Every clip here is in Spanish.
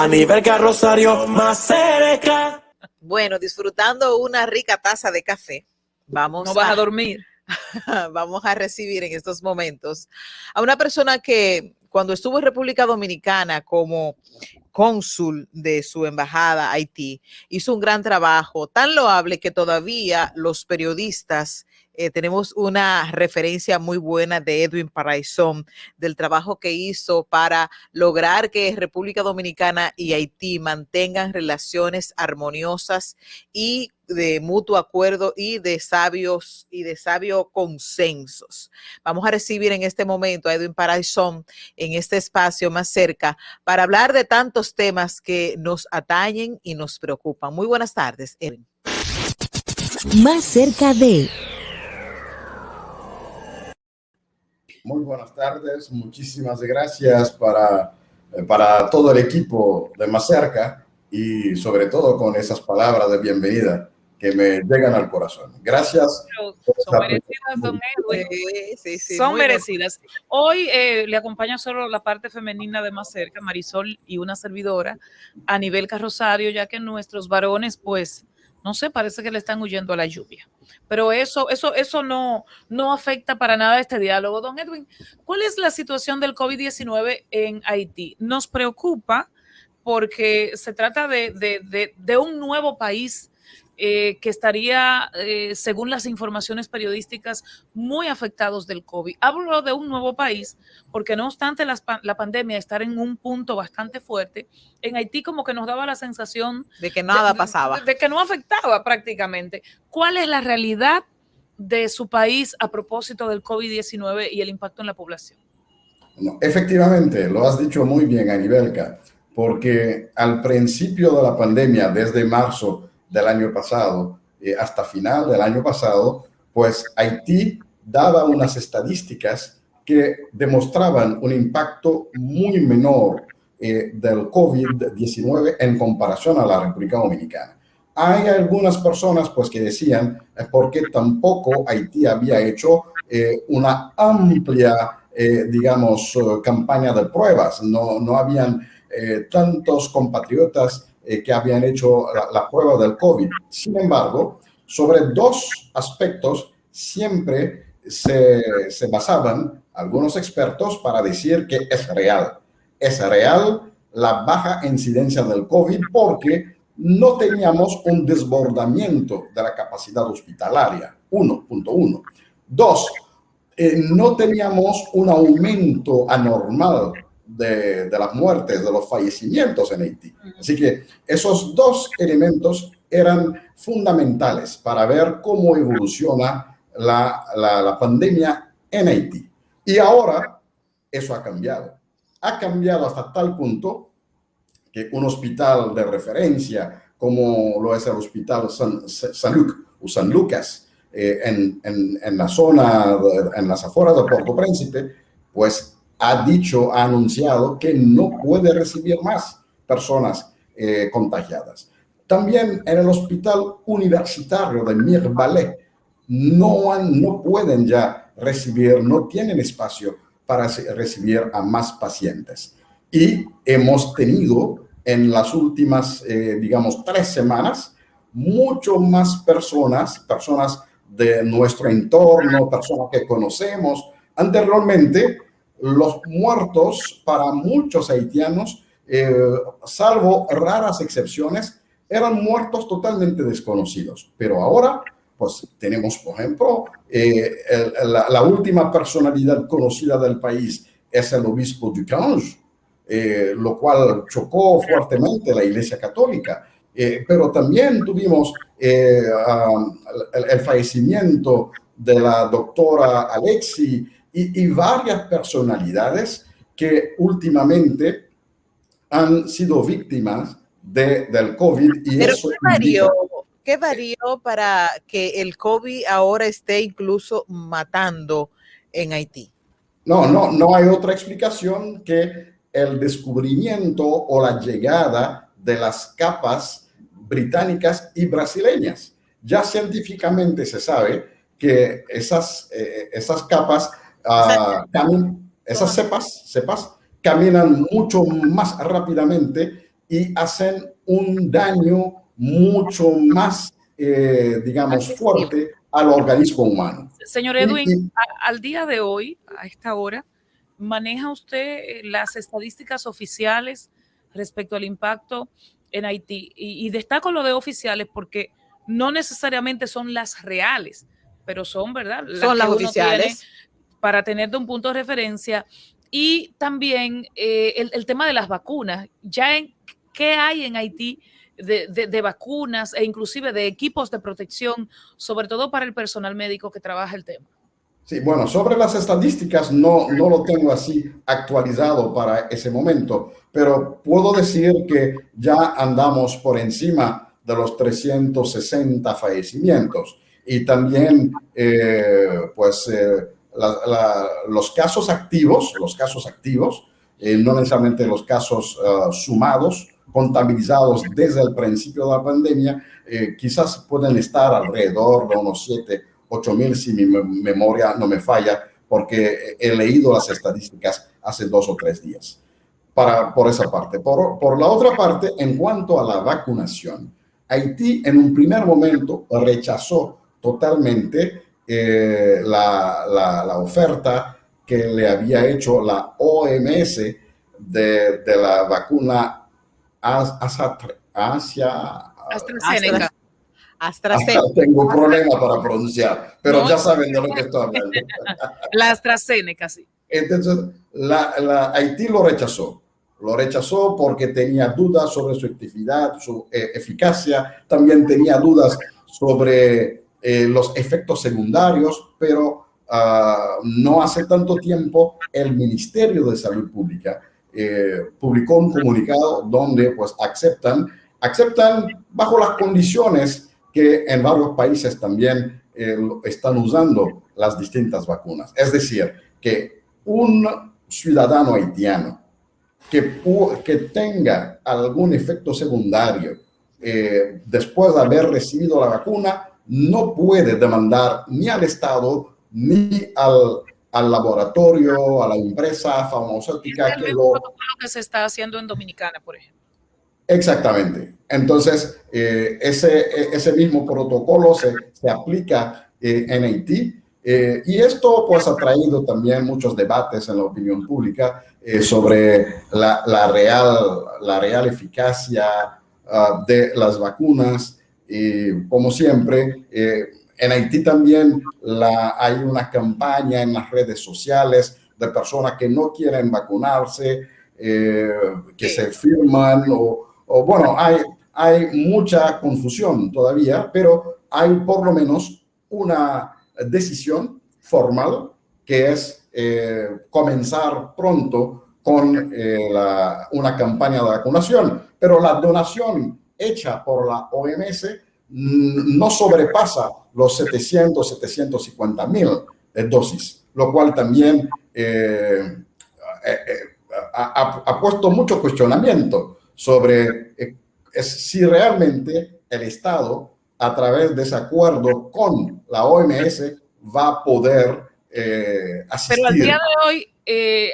Aníbal Rosario más cerca. Bueno, disfrutando una rica taza de café. No vas a dormir. Vamos a recibir en estos momentos a una persona que cuando estuvo en República Dominicana como cónsul de su embajada a Haití, hizo un gran trabajo, tan loable que todavía los periodistas tenemos una referencia muy buena de Edwin Paraizón, del trabajo que hizo para lograr que República Dominicana y Haití mantengan relaciones armoniosas y de mutuo acuerdo y de sabios consensos. Vamos a recibir en este momento a Edwin Paraizón en este espacio más cerca para hablar de tantos temas que nos atañen y nos preocupan. Muy buenas tardes, Edwin. Más cerca de... Muy buenas tardes, muchísimas gracias para todo el equipo de Más Cerca y sobre todo con esas palabras de bienvenida que me llegan al corazón. Gracias. Son merecidas, don Edwin. Sí, son merecidas. Hoy le acompaña solo la parte femenina de Más Cerca, Marisol y una servidora, Aníbal Rosario, ya que nuestros varones, pues, no sé, parece que le están huyendo a la lluvia. Pero eso no afecta para nada este diálogo. Don Edwin, ¿cuál es la situación del COVID-19 en Haití? Nos preocupa porque se trata de un nuevo país que estaría, según las informaciones periodísticas, muy afectados del COVID. Hablo de un nuevo país porque no obstante la pandemia estar en un punto bastante fuerte, en Haití como que nos daba la sensación de que nada pasaba. De que no afectaba prácticamente. ¿Cuál es la realidad de su país a propósito del COVID-19 y el impacto en la población? No, efectivamente, lo has dicho muy bien, Anibelka, porque al principio de la pandemia, desde marzo del año pasado hasta final del año pasado, pues Haití daba unas estadísticas que demostraban un impacto muy menor del COVID-19 en comparación a la República Dominicana. Hay algunas personas pues que decían porque tampoco Haití había hecho una amplia campaña de pruebas. No habían tantos compatriotas que habían hecho la prueba del COVID. Sin embargo, sobre dos aspectos siempre se basaban algunos expertos para decir que es real. Es real la baja incidencia del COVID porque no teníamos un desbordamiento de la capacidad hospitalaria, 1.1. Dos, no teníamos un aumento anormal de las muertes, de los fallecimientos en Haití. Así que esos dos elementos eran fundamentales para ver cómo evoluciona la pandemia en Haití. Y ahora eso ha cambiado. Ha cambiado hasta tal punto que un hospital de referencia, como lo es el Hospital San Lucas, en la zona, en las afueras de Puerto Príncipe, pues ha anunciado que no puede recibir más personas contagiadas. También en el Hospital Universitario de Mirbalais no pueden ya recibir, no tienen espacio para recibir a más pacientes. Y hemos tenido en las últimas, 3 semanas, mucho más personas de nuestro entorno, personas que conocemos. Anteriormente, los muertos para muchos haitianos, salvo raras excepciones, eran muertos totalmente desconocidos. Pero ahora, pues tenemos, por ejemplo, la última personalidad conocida del país es el obispo Ducange, lo cual chocó fuertemente la Iglesia Católica. Pero también tuvimos el fallecimiento de la doctora Alexi y varias personalidades que últimamente han sido víctimas del COVID. Y ¿pero eso qué varió para que el COVID ahora esté incluso matando en Haití? No hay otra explicación que el descubrimiento o la llegada de las capas británicas y brasileñas. Ya científicamente se sabe que esas capas, esas cepas caminan mucho más rápidamente y hacen un daño mucho más, digamos, fuerte al organismo humano. Señor Edwin, al día de hoy, a esta hora, ¿maneja usted las estadísticas oficiales respecto al impacto en Haití? Y destaco lo de oficiales porque no necesariamente son las reales, pero son, ¿verdad? Son las oficiales. Para tener un punto de referencia. Y también el tema de las vacunas. ¿Qué hay en Haití de vacunas e inclusive de equipos de protección, sobre todo para el personal médico que trabaja el tema? Sí, bueno, sobre las estadísticas no lo tengo así actualizado para ese momento, pero puedo decir que ya andamos por encima de los 360 fallecimientos y también los casos activos, no necesariamente los casos sumados, contabilizados desde el principio de la pandemia, quizás pueden estar alrededor de unos 8,000 si mi memoria no me falla, porque he leído las estadísticas hace 2 o 3 días. Por esa parte. Por la otra parte, en cuanto a la vacunación, Haití en un primer momento rechazó totalmente la oferta que le había hecho la OMS de la vacuna AstraZeneca. Tengo un problema para pronunciar, pero no, ya saben de lo que estoy hablando. La AstraZeneca, sí. Entonces, Haití lo rechazó porque tenía dudas sobre su efectividad, su eficacia, también tenía dudas sobre los efectos secundarios, pero no hace tanto tiempo el Ministerio de Salud Pública publicó un comunicado donde pues aceptan bajo las condiciones que en varios países también están usando las distintas vacunas. Es decir, que un ciudadano haitiano que tenga algún efecto secundario después de haber recibido la vacuna no puede demandar ni al Estado ni al laboratorio, a la empresa farmacéutica. Es el mismo protocolo que se está haciendo en Dominicana, por ejemplo. Exactamente. Entonces, ese mismo protocolo se aplica en Haití. Y esto pues ha traído también muchos debates en la opinión pública sobre la real eficacia de las vacunas. Y como siempre, en Haití también hay una campaña en las redes sociales de personas que no quieren vacunarse, que se firman o bueno, hay mucha confusión todavía, pero hay por lo menos una decisión formal que es comenzar pronto con una campaña de vacunación, pero la donación hecha por la OMS no sobrepasa los 750,000 dosis, lo cual también ha puesto mucho cuestionamiento sobre si realmente el Estado, a través de ese acuerdo con la OMS, va a poder asistir. Pero al día de hoy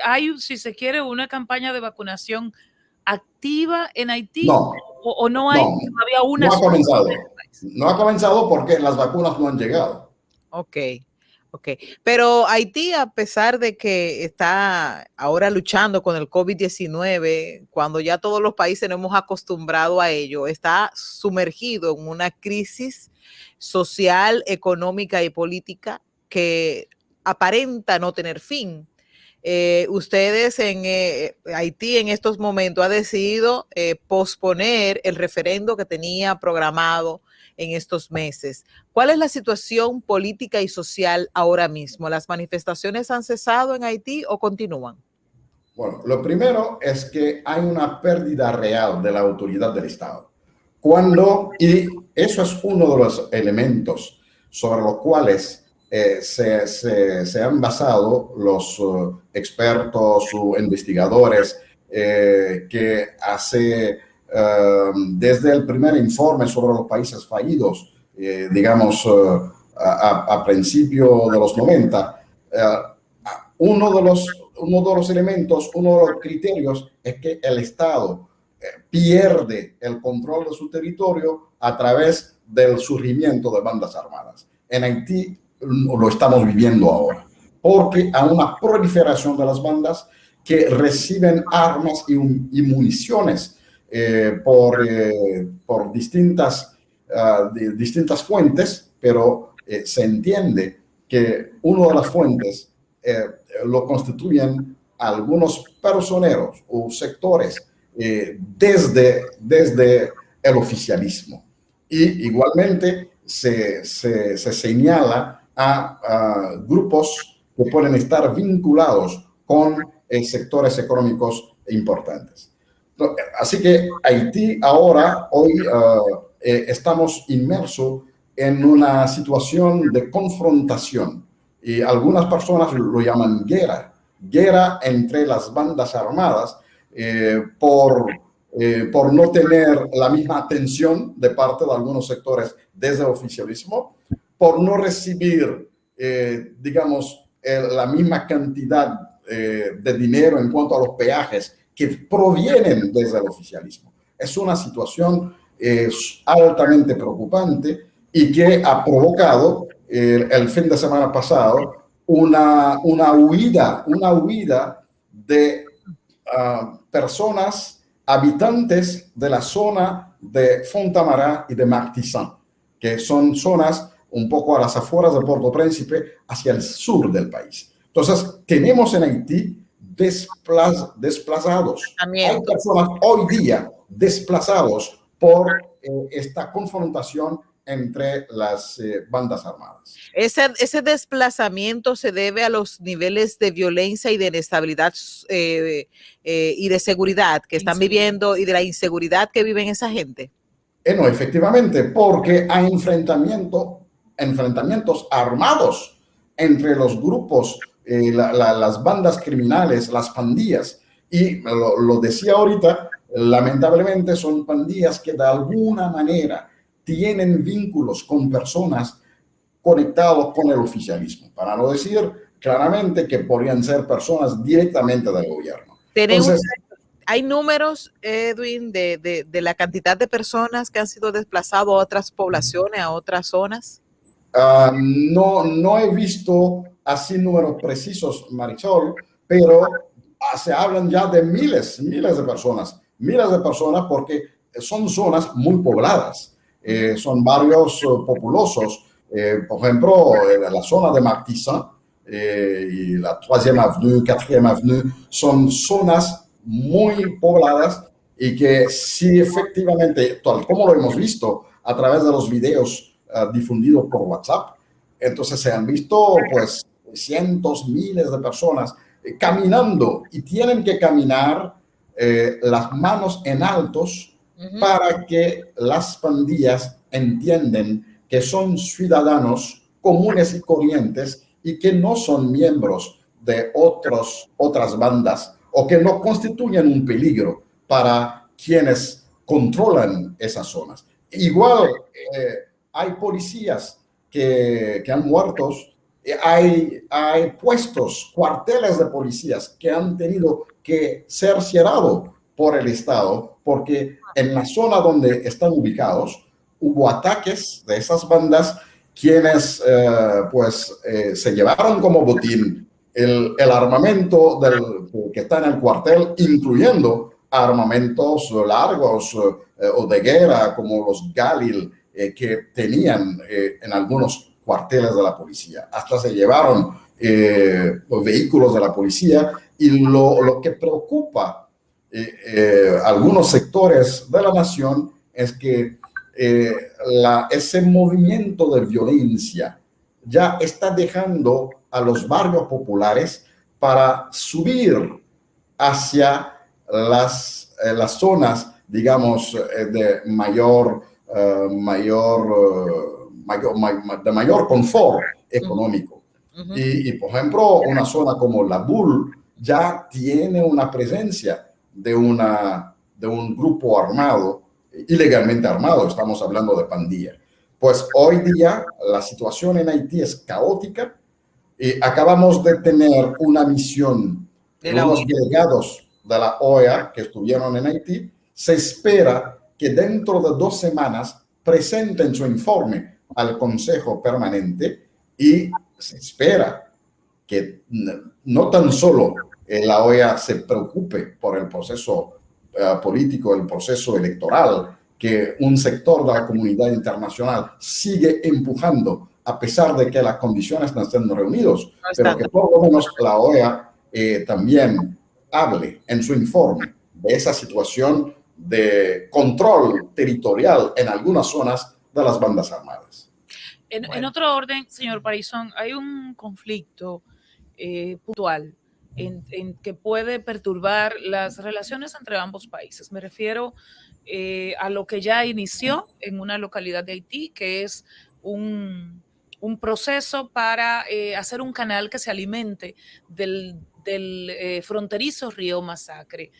hay, si se quiere, una campaña de vacunación activa en Haití. No, o no hay todavía una. No ha comenzado. No ha comenzado porque las vacunas no han llegado. Ok. Pero Haití, a pesar de que está ahora luchando con el COVID-19, cuando ya todos los países nos hemos acostumbrado a ello, está sumergido en una crisis social, económica y política que aparenta no tener fin. Ustedes en Haití en estos momentos ha decidido posponer el referendo que tenía programado en estos meses. ¿Cuál es la situación política y social ahora mismo? ¿Las manifestaciones han cesado en Haití o continúan? Bueno, lo primero es que hay una pérdida real de la autoridad del Estado. Y eso es uno de los elementos sobre los cuales se han basado los expertos o investigadores que desde el primer informe sobre los países fallidos, digamos, a principios de los 90, uno de los elementos, uno de los criterios es que el Estado pierde el control de su territorio a través del surgimiento de bandas armadas. En Haití lo estamos viviendo ahora, porque hay una proliferación de las bandas que reciben armas y municiones por distintas fuentes, pero se entiende que una de las fuentes lo constituyen algunos personeros o sectores desde el oficialismo. Y igualmente se señala a grupos que pueden estar vinculados con sectores económicos importantes. Así que Haití hoy estamos inmersos en una situación de confrontación y algunas personas lo llaman guerra entre las bandas armadas por no tener la misma atención de parte de algunos sectores desde el oficialismo, por no recibir, digamos, la misma cantidad de dinero en cuanto a los peajes que provienen desde el oficialismo. Es una situación altamente preocupante y que ha provocado el fin de semana pasado una huida de personas habitantes de la zona de Fontamará y de Martissant, que son zonas un poco a las afueras de Puerto Príncipe, hacia el sur del país. Entonces, tenemos en Haití desplazados. Hay personas hoy día desplazados por esta confrontación entre las bandas armadas. Ese desplazamiento se debe a los niveles de violencia y de inestabilidad y de seguridad que están viviendo y de la inseguridad que viven esa gente. No, efectivamente, porque hay enfrentamientos armados entre los grupos, las bandas criminales, las pandillas. Y lo decía ahorita, lamentablemente son pandillas que de alguna manera tienen vínculos con personas conectadas con el oficialismo, para no decir claramente que podrían ser personas directamente del gobierno. Entonces, ¿hay números, Edwin, de la cantidad de personas que han sido desplazadas a otras poblaciones, a otras zonas? No he visto así números precisos, Marisol, pero se hablan ya de miles de personas porque son zonas muy pobladas. Son barrios populosos, por ejemplo, la zona de Martissant y la 3e Avenue, 4e Avenue, son zonas muy pobladas y que sí, efectivamente, tal como lo hemos visto a través de los videos difundidos por WhatsApp, entonces se han visto pues cientos, miles de personas caminando y tienen que caminar las manos en altos para que las pandillas entiendan que son ciudadanos comunes y corrientes y que no son miembros de otras bandas o que no constituyen un peligro para quienes controlan esas zonas. Igual hay policías que han muerto, hay puestos, cuarteles de policías que han tenido que ser cerrados por el Estado porque en la zona donde están ubicados hubo ataques de esas bandas quienes se llevaron como botín el armamento que está en el cuartel, incluyendo armamentos largos o de guerra como los Galil que tenían en algunos cuarteles de la policía. Hasta se llevaron los vehículos de la policía y lo que preocupa algunos sectores de la nación es que ese movimiento de violencia ya está dejando a los barrios populares para subir hacia las zonas, digamos, de mayor confort económico. Y, por ejemplo, una zona como La Boule ya tiene una presencia de un grupo armado, ilegalmente armado, estamos hablando de pandilla. Pues hoy día la situación en Haití es caótica y acabamos de tener una misión de unos delegados de la OEA que estuvieron en Haití Se espera que dentro de 2 semanas presenten su informe al Consejo Permanente y se espera que no tan solo la OEA se preocupe por el proceso político, el proceso electoral, que un sector de la comunidad internacional sigue empujando a pesar de que las condiciones no estén reunidas, pero que por lo menos la OEA también hable en su informe de esa situación de control territorial en algunas zonas de las bandas armadas. En otro orden, señor Parizón, hay un conflicto puntual en que puede perturbar las relaciones entre ambos países. Me refiero a lo que ya inició en una localidad de Haití, que es un proceso para hacer un canal que se alimente del fronterizo río Masacre.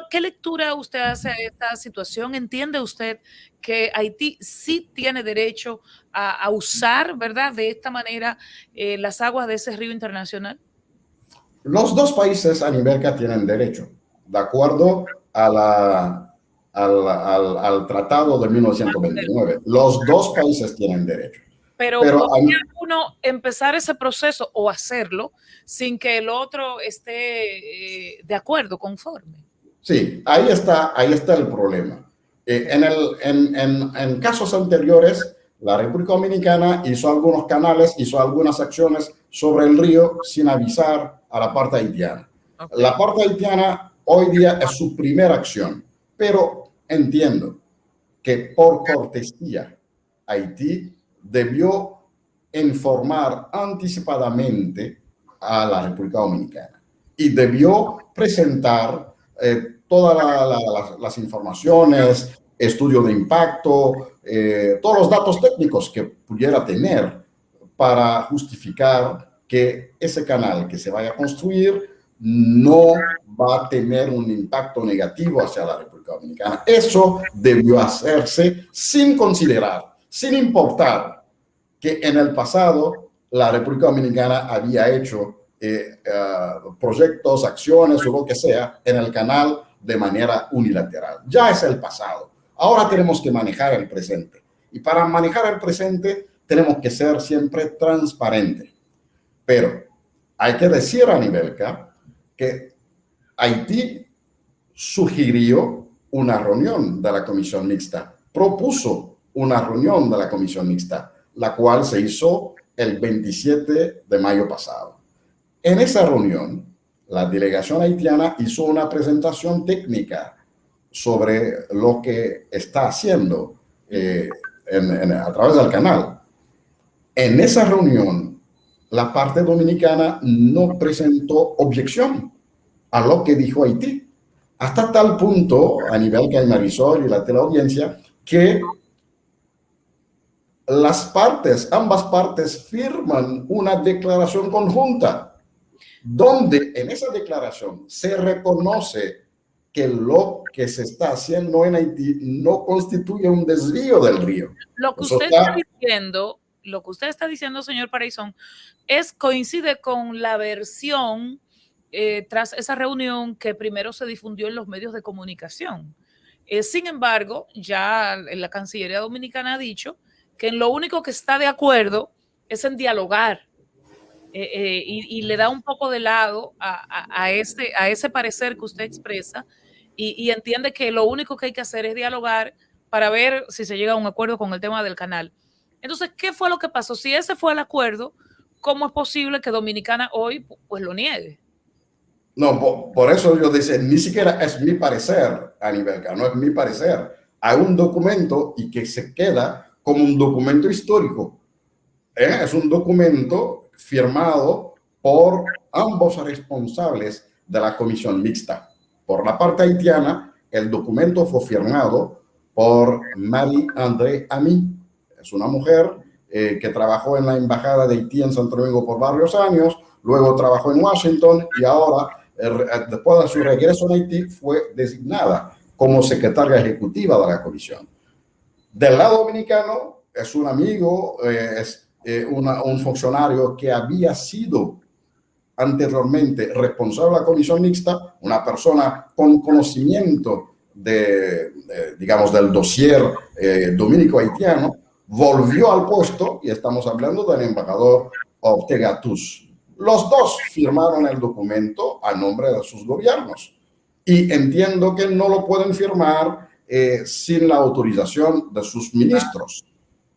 ¿Qué lectura usted hace a esta situación? ¿Entiende usted que Haití sí tiene derecho a usar, ¿verdad?, de esta manera las aguas de ese río internacional? Los dos países a nivel que tienen derecho, de acuerdo al Tratado de 1929. Los dos países tienen derecho. Pero ¿podría uno empezar ese proceso o hacerlo sin que el otro esté de acuerdo, conforme? Sí, ahí está el problema. En casos anteriores, la República Dominicana hizo algunos canales, hizo algunas acciones sobre el río sin avisar a la parte haitiana. Okay. La parte haitiana hoy día es su primera acción, pero entiendo que por cortesía Haití debió informar anticipadamente a la República Dominicana y debió presentar todas las informaciones, estudio de impacto, todos los datos técnicos que pudiera tener para justificar que ese canal que se vaya a construir no va a tener un impacto negativo hacia la República Dominicana. Eso debió hacerse sin considerar, sin importar que en el pasado la República Dominicana había hecho proyectos, acciones o lo que sea en el canal de manera unilateral. Ya es el pasado. Ahora tenemos que manejar el presente. Y para manejar el presente tenemos que ser siempre transparentes. Pero hay que decir a Anibelka que Haití sugirió una reunión de la Comisión Mixta, propuso una reunión de la Comisión Mixta, la cual se hizo el 27 de mayo pasado. En esa reunión, la delegación haitiana hizo una presentación técnica sobre lo que está haciendo a través del canal. En esa reunión, la parte dominicana no presentó objeción a lo que dijo Haití, hasta tal punto, a nivel que hay Marisol y la teleaudiencia, que ambas partes firman una declaración conjunta, donde en esa declaración se reconoce que lo que se está haciendo en Haití no constituye un desvío del río. Lo que usted está diciendo, señor Parizón, coincide con la versión tras esa reunión que primero se difundió en los medios de comunicación. Sin embargo, ya la Cancillería Dominicana ha dicho que en lo único que está de acuerdo es en dialogar y le da un poco de lado a ese parecer que usted expresa y entiende que lo único que hay que hacer es dialogar para ver si se llega a un acuerdo con el tema del canal. Entonces, ¿qué fue lo que pasó? Si ese fue el acuerdo, ¿cómo es posible que Dominicana hoy pues lo niegue? No, por eso yo decía, ni siquiera es mi parecer, Anibelka, no es mi parecer. Hay un documento y que se queda como un documento histórico. Es un documento firmado por ambos responsables de la Comisión Mixta. Por la parte haitiana, el documento fue firmado por Marie-André Ami. Es una mujer que trabajó en la Embajada de Haití en Santo Domingo por varios años, luego trabajó en Washington y ahora, después de su regreso a Haití, fue designada como secretaria ejecutiva de la comisión. Del lado dominicano, es un amigo, un funcionario que había sido anteriormente responsable de la comisión mixta, una persona con conocimiento digamos, del dossier dominico-haitiano, volvió al puesto, y estamos hablando del embajador Ortega Tuz. Los dos firmaron el documento a nombre de sus gobiernos. Y entiendo que no lo pueden firmar sin la autorización de sus ministros.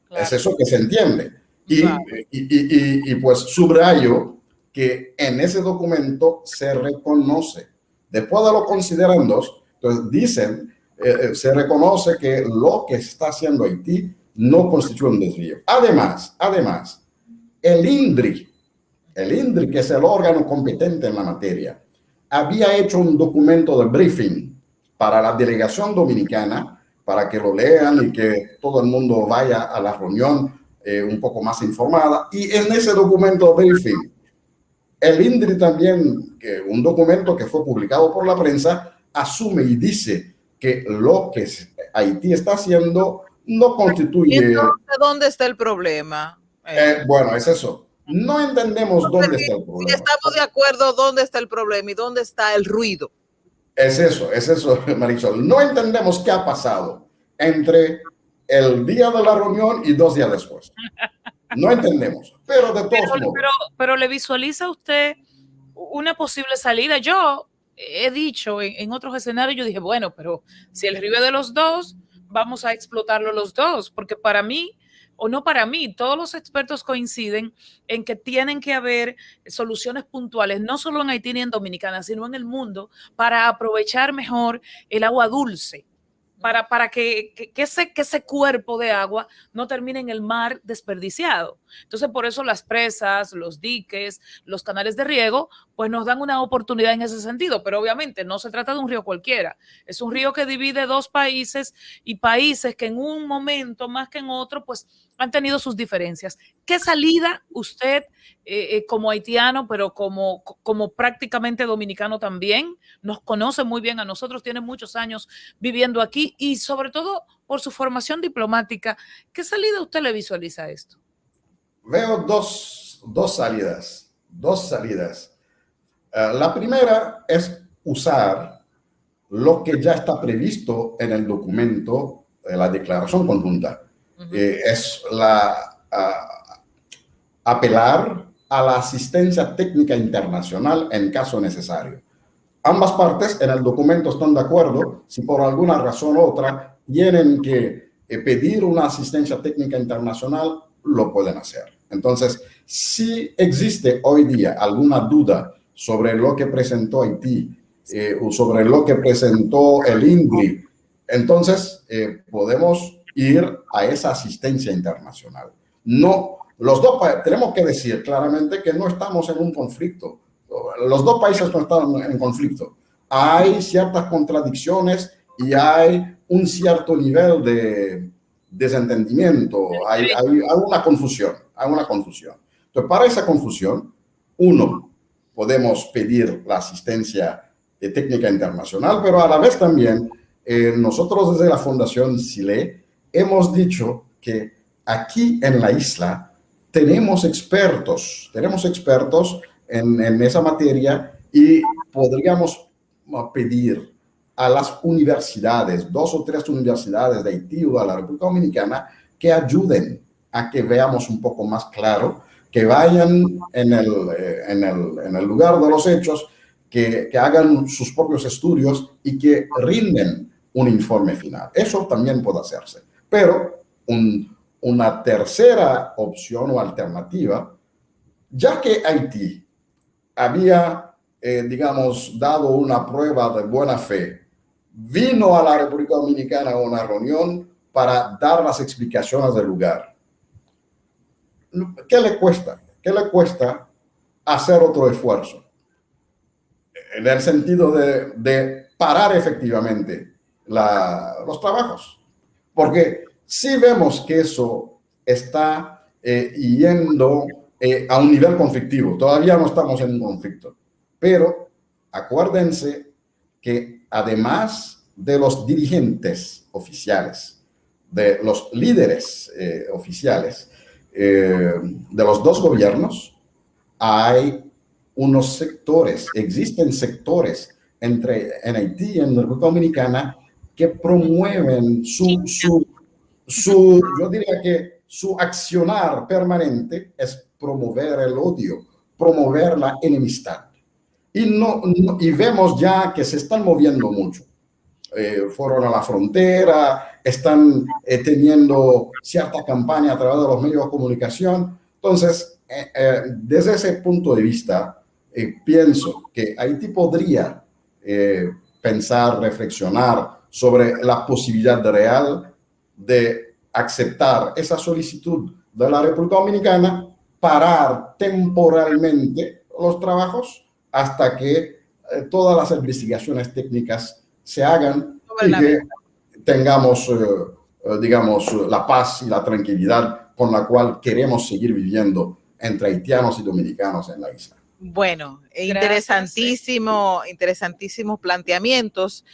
Claro. Es eso que se entiende. Y pues subrayo que en ese documento se reconoce, después de los considerandos, entonces dicen, se reconoce que lo que está haciendo Haití no constituye un desvío. Además, el INDRI, que es el órgano competente en la materia, había hecho un documento de briefing para la delegación dominicana, para que lo lean y que todo el mundo vaya a la reunión un poco más informada. Y en ese documento de briefing, el INDRI también, un documento que fue publicado por la prensa, asume y dice que lo que Haití está haciendo no constituye... Entonces, ¿dónde está el problema? Bueno, es eso. No entendemos dónde está el problema. Si estamos de acuerdo, ¿dónde está el problema y dónde está el ruido? Es eso, Marisol. No entendemos qué ha pasado entre el día de la reunión y 2 días después. No entendemos, pero de todos modos. Pero ¿le visualiza usted una posible salida? Yo he dicho en otros escenarios, yo dije, bueno, pero si el río es de los dos, vamos a explotarlo los dos, porque para mí, o no para mí, todos los expertos coinciden en que tienen que haber soluciones puntuales, no solo en Haití ni en Dominicana, sino en el mundo, para aprovechar mejor el agua dulce, para que ese cuerpo de agua no termine en el mar desperdiciado. Entonces, por eso las presas, los diques, los canales de riego, pues nos dan una oportunidad en ese sentido, pero obviamente no se trata de un río cualquiera, es un río que divide 2 países y países que en un momento más que en otro, pues han tenido sus diferencias. ¿Qué salida usted, como haitiano, pero como prácticamente dominicano también, nos conoce muy bien a nosotros, tiene muchos años viviendo aquí y sobre todo por su formación diplomática, ¿qué salida usted le visualiza a esto? Veo dos salidas. La primera es usar lo que ya está previsto en el documento de la declaración conjunta. Es apelar a la asistencia técnica internacional en caso necesario. Ambas partes en el documento están de acuerdo. Si por alguna razón u otra tienen que pedir una asistencia técnica internacional, lo pueden hacer. Entonces, si existe hoy día alguna duda sobre lo que presentó Haití o sobre lo que presentó el INDRI, entonces podemos ir a esa asistencia internacional. No, tenemos que decir claramente que no estamos en un conflicto. Los 2 países no están en conflicto. Hay ciertas contradicciones y hay un cierto nivel de desentendimiento, hay una confusión. Entonces, para esa confusión, podemos pedir la asistencia técnica internacional, pero a la vez también nosotros desde la Fundación SILE hemos dicho que aquí en la isla tenemos expertos en esa materia y podríamos pedir a las universidades, 2 o 3 universidades de Haití o de la República Dominicana, que ayuden a que veamos un poco más claro, que vayan en el lugar de los hechos, que hagan sus propios estudios y que rinden un informe final. Eso también puede hacerse. Pero una tercera opción o alternativa, ya que Haití había, digamos, dado una prueba de buena fe, vino a la República Dominicana a una reunión para dar las explicaciones del lugar. ¿Qué le cuesta? ¿Qué le cuesta hacer otro esfuerzo? En el sentido de parar efectivamente los trabajos. Porque si vemos que eso está yendo a un nivel conflictivo, todavía no estamos en un conflicto, pero acuérdense que además de los dirigentes oficiales, de los líderes oficiales de los 2 gobiernos, hay existen sectores en Haití y en la República Dominicana que promueven yo diría que su accionar permanente es promover el odio, promover la enemistad. Y vemos ya que se están moviendo mucho. Fueron a la frontera, están teniendo cierta campaña a través de los medios de comunicación. Entonces, desde ese punto de vista, pienso que Haití podría pensar, reflexionar sobre la posibilidad real de aceptar esa solicitud de la República Dominicana, parar temporalmente los trabajos hasta que todas las investigaciones técnicas se hagan y que tengamos, digamos, la paz y la tranquilidad con la cual queremos seguir viviendo entre haitianos y dominicanos en la isla. Bueno, interesantísimos planteamientos.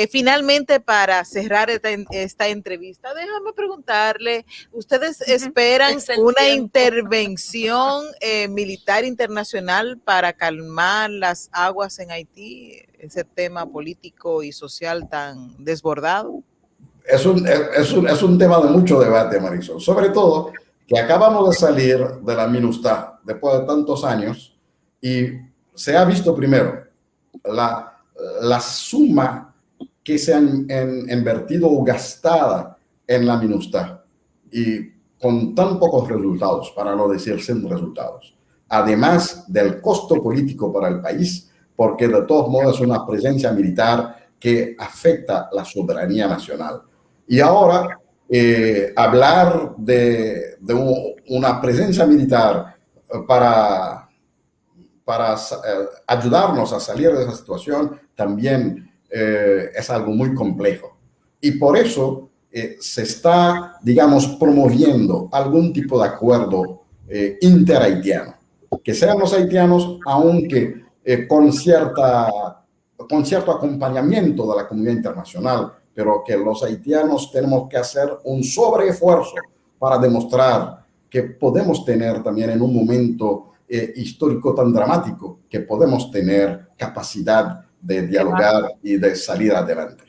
Finalmente, para cerrar esta entrevista, déjame preguntarle, ¿ustedes esperan una intervención militar internacional para calmar las aguas en Haití, ese tema político y social tan desbordado? Es un tema de mucho debate, Marisol, sobre todo que acabamos de salir de la MINUSTAH después de tantos años. Y se ha visto primero la suma que se han invertido o gastada en la MINUSTAH y con tan pocos resultados, para no decir sin resultados. Además del costo político para el país, porque de todos modos es una presencia militar que afecta la soberanía nacional. Y ahora hablar de una presencia militar para ayudarnos a salir de esa situación también es algo muy complejo. Y por eso se está, digamos, promoviendo algún tipo de acuerdo interhaitiano. Que sean los haitianos, aunque con cierto acompañamiento de la comunidad internacional, pero que los haitianos tenemos que hacer un sobreesfuerzo para demostrar que podemos tener también en un momento histórico tan dramático, que podemos tener capacidad de dialogar y de salir adelante.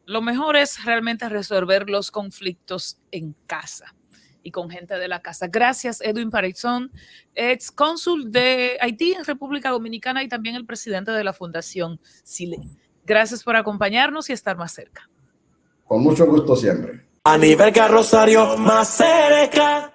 Lo mejor es realmente resolver los conflictos en casa y con gente de la casa. Gracias, Edwin Parizón, ex cónsul de Haití en República Dominicana y también el presidente de la Fundación SILE. Gracias por acompañarnos y estar más cerca. Con mucho gusto siempre. A nivel Carrosario más cerca.